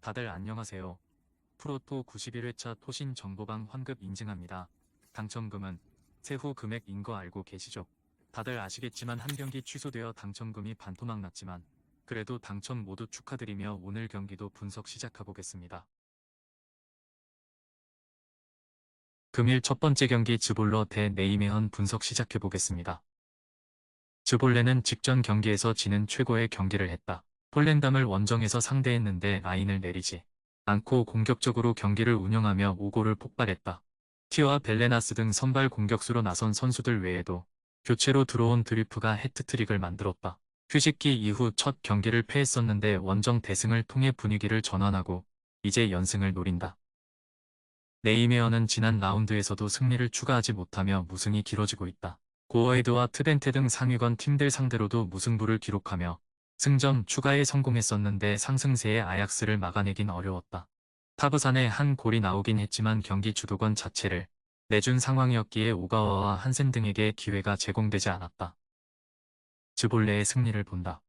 다들 안녕하세요. 프로토 91회차 토신 정보방 환급 인증합니다. 당첨금은 세후 금액인 거 알고 계시죠? 다들 아시겠지만 한 경기 취소되어 당첨금이 반토막 났지만 그래도 당첨 모두 축하드리며 오늘 경기도 분석 시작해보겠습니다. 금일 첫 번째 경기 즈볼러 대 네이메헌 분석 시작해보겠습니다. 즈볼레는 직전 경기에서 지는 최고의 경기를 했다. 폴렌담을 원정에서 상대했는데 라인을 내리지 않고 공격적으로 경기를 운영하며 5골을 폭발했다. 티어와 벨레나스 등 선발 공격수로 나선 선수들 외에도 교체로 들어온 드리프가 해트트릭을 만들었다. 휴식기 이후 첫 경기를 패했었는데 원정 대승을 통해 분위기를 전환하고 이제 연승을 노린다. 네이메어는 지난 라운드에서도 승리를 추가하지 못하며 무승이 길어지고 있다. 고어헤드와 트덴테 등 상위권 팀들 상대로도 무승부를 기록하며 승점 추가에 성공했었는데 상승세의 아약스를 막아내긴 어려웠다. 타브산에 한 골이 나오긴 했지만 경기 주도권 자체를 내준 상황이었기에 오가와와 한센 등에게 기회가 제공되지 않았다. 즈볼레의 승리를 본다.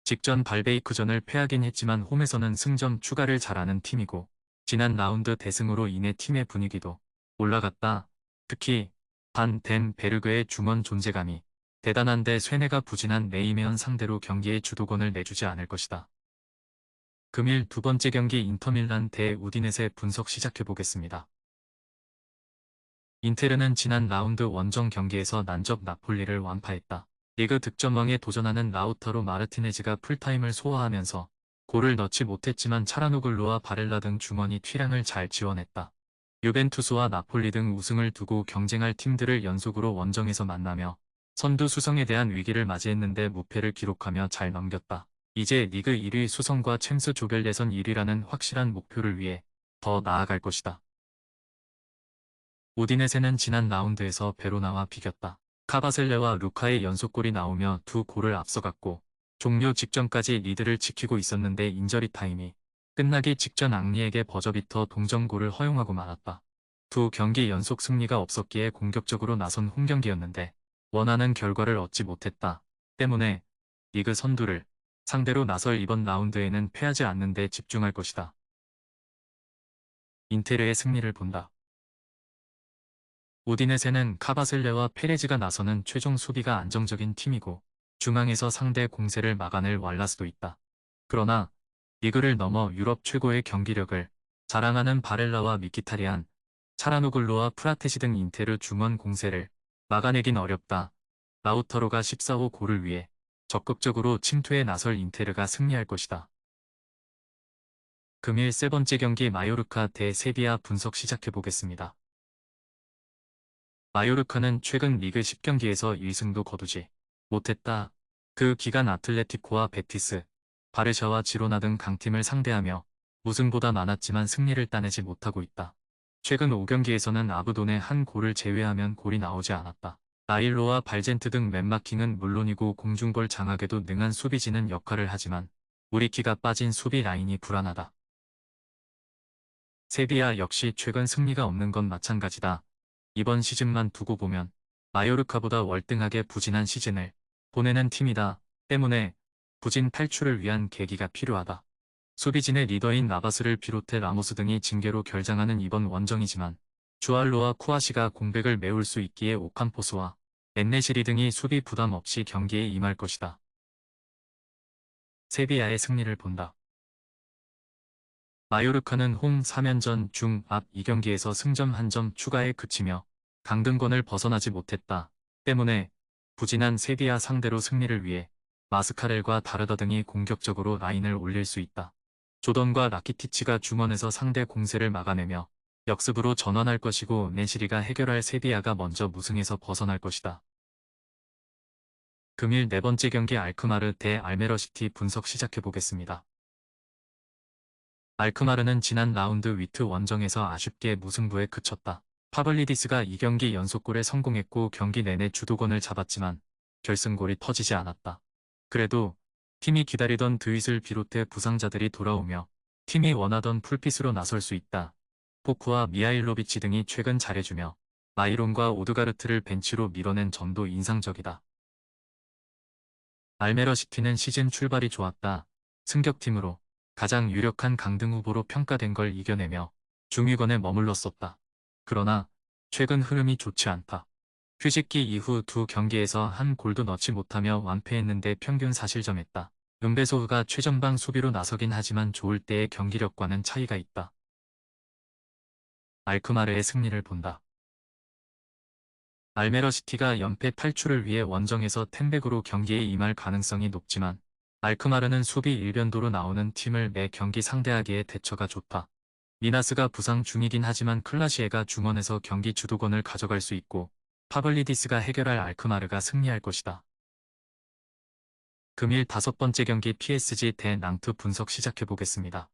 직전 발베이크전을 패하긴 했지만 홈에서는 승점 추가를 잘하는 팀이고 지난 라운드 대승으로 인해 팀의 분위기도 올라갔다. 특히 반 덴 베르그의 중원 존재감이 대단한데 쇠뇌가 부진한 네이메언 상대로 경기의 주도권을 내주지 않을 것이다. 금일 두 번째 경기 인터밀란 대 우디네세 분석 시작해보겠습니다. 인테르는 지난 라운드 원정 경기에서 난적 나폴리를 완파했다. 리그 득점왕에 도전하는 라우타로 마르티네즈가 풀타임을 소화하면서 골을 넣지 못했지만 차라노글루와 바렐라 등 중원이 튀량을 잘 지원했다. 유벤투스와 나폴리 등 우승을 두고 경쟁할 팀들을 연속으로 원정에서 만나며 선두 수성에 대한 위기를 맞이했는데 무패를 기록하며 잘 넘겼다. 이제 리그 1위 수성과 챔스 조별 예선 1위라는 확실한 목표를 위해 더 나아갈 것이다. 우디네세는 지난 라운드에서 베로나와 비겼다. 카바셀레와 루카의 연속골이 나오며 두 골을 앞서갔고 종료 직전까지 리드를 지키고 있었는데 인저리 타임이 끝나기 직전 앙리에게 버저비터 동점골을 허용하고 말았다. 두 경기 연속 승리가 없었기에 공격적으로 나선 홈경기였는데 원하는 결과를 얻지 못했다. 때문에 리그 선두를 상대로 나설 이번 라운드에는 패하지 않는 데 집중할 것이다. 인테르의 승리를 본다. 우디네세는 카바셀레와 페레즈가 나서는 최종 수비가 안정적인 팀이고 중앙에서 상대 공세를 막아낼 왈라스도 있다. 그러나 리그를 넘어 유럽 최고의 경기력을 자랑하는 바렐라와 미키타리안, 차라노글루와 프라테시 등 인테르 중원 공세를 막아내긴 어렵다. 라우터로가 14호 골을 위해 적극적으로 침투에 나설 인테르가 승리할 것이다. 금일 세 번째 경기 마요르카 대 세비야 분석 시작해보겠습니다. 마요르카는 최근 리그 10경기에서 1승도 거두지 못했다. 그 기간 아틀레티코와 베티스, 바르샤와 지로나 등 강팀을 상대하며 무승보다 많았지만 승리를 따내지 못하고 있다. 최근 5경기에서는 아브돈의 한 골을 제외하면 골이 나오지 않았다. 나일로와 발젠트 등 맨마킹은 물론이고 공중볼 장악에도 능한 수비진은 역할을 하지만 우리 키가 빠진 수비 라인이 불안하다. 세비야 역시 최근 승리가 없는 건 마찬가지다. 이번 시즌만 두고 보면 마요르카보다 월등하게 부진한 시즌을 보내는 팀이다. 때문에 부진 탈출을 위한 계기가 필요하다. 수비진의 리더인 나바스를 비롯해 라모스 등이 징계로 결장하는 이번 원정이지만 주알로와 쿠아시가 공백을 메울 수 있기에 오캄포스와 엔네시리 등이 수비 부담 없이 경기에 임할 것이다. 세비야의 승리를 본다. 마요르카는 홈 3연전 중 앞 2경기에서 승점 1점 추가에 그치며 강등권을 벗어나지 못했다. 때문에 부진한 세비야 상대로 승리를 위해 마스카렐과 다르더 등이 공격적으로 라인을 올릴 수 있다. 조던과 라키티치가 중원에서 상대 공세를 막아내며 역습으로 전환할 것이고 네시리가 해결할 세비야가 먼저 무승에서 벗어날 것이다. 금일 네 번째 경기 알크마르 대 알메러시티 분석 시작해보겠습니다. 알크마르는 지난 라운드 위트 원정에서 아쉽게 무승부에 그쳤다. 파블리디스가 2경기 연속골에 성공했고 경기 내내 주도권을 잡았지만 결승골이 터지지 않았다. 그래도 팀이 기다리던 드윗을 비롯해 부상자들이 돌아오며 팀이 원하던 풀핏으로 나설 수 있다. 포크와 미하일로비치 등이 최근 잘해주며 마이론과 오드가르트를 벤치로 밀어낸 점도 인상적이다. 알메러시티는 시즌 출발이 좋았다. 승격팀으로 가장 유력한 강등 후보로 평가된 걸 이겨내며 중위권에 머물렀었다. 그러나 최근 흐름이 좋지 않다. 휴식기 이후 두 경기에서 한 골도 넣지 못하며 완패했는데 평균 사실점했다. 은배소가 최전방 수비로 나서긴 하지만 좋을 때의 경기력과는 차이가 있다. 알크마르의 승리를 본다. 알메러시티가 연패 탈출을 위해 원정에서 텐백으로 경기에 임할 가능성이 높지만 알크마르는 수비 일변도로 나오는 팀을 매 경기 상대하기에 대처가 좋다. 미나스가 부상 중이긴 하지만 클라시에가 중원에서 경기 주도권을 가져갈 수 있고 파블리디스가 해결할 알크마르가 승리할 것이다. 금일 5번째 경기 PSG 대 낭트 분석 시작해보겠습니다.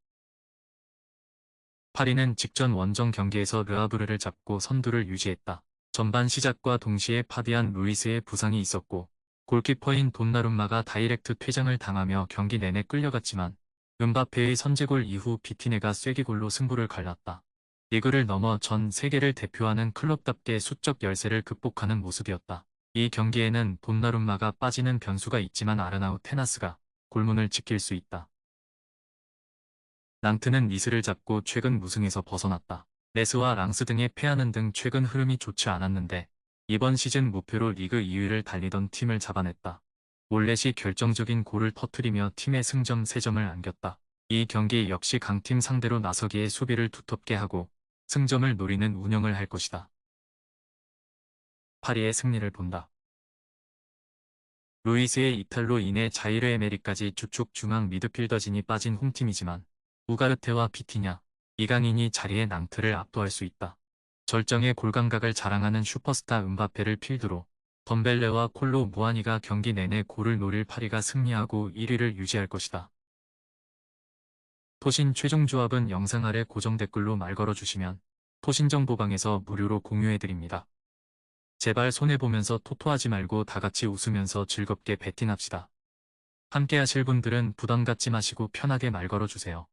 파리는 직전 원정 경기에서 르아브르를 잡고 선두를 유지했다. 전반 시작과 동시에 파비안 루이스의 부상이 있었고 골키퍼인 돈나룸마가 다이렉트 퇴장을 당하며 경기 내내 끌려갔지만 은바페의 선제골 이후 비티네가 쐐기골로 승부를 갈랐다. 리그를 넘어 전 세계를 대표하는 클럽답게 수적 열세를 극복하는 모습이었다. 이 경기에는 돈나룸마가 빠지는 변수가 있지만 아르나우 테나스가 골문을 지킬 수 있다. 낭트는 니스를 잡고 최근 무승에서 벗어났다. 레스와 랑스 등에 패하는 등 최근 흐름이 좋지 않았는데 이번 시즌 무패로 리그 2위를 달리던 팀을 잡아냈다. 몰렛이 결정적인 골을 터뜨리며 팀의 승점 3점을 안겼다. 이 경기 역시 강팀 상대로 나서기에 수비를 두텁게 하고 승점을 노리는 운영을 할 것이다. 파리의 승리를 본다. 루이스의 이탈로 인해 자이르 에메리까지 주축 중앙 미드필더진이 빠진 홈팀이지만 우가르테와 비티냐, 이강인이 자리에 낭트를 압도할 수 있다. 절정의 골감각을 자랑하는 슈퍼스타 은바페를 필두로 덤벨레와 콜로 무아니가 경기 내내 골을 노릴 파리가 승리하고 1위를 유지할 것이다. 토신 최종 조합은 영상 아래 고정 댓글로 말 걸어주시면 토신정보방에서 무료로 공유해드립니다. 제발 손해보면서 토토하지 말고 다같이 웃으면서 즐겁게 베팅합시다. 함께 하실 분들은 부담 갖지 마시고 편하게 말 걸어주세요.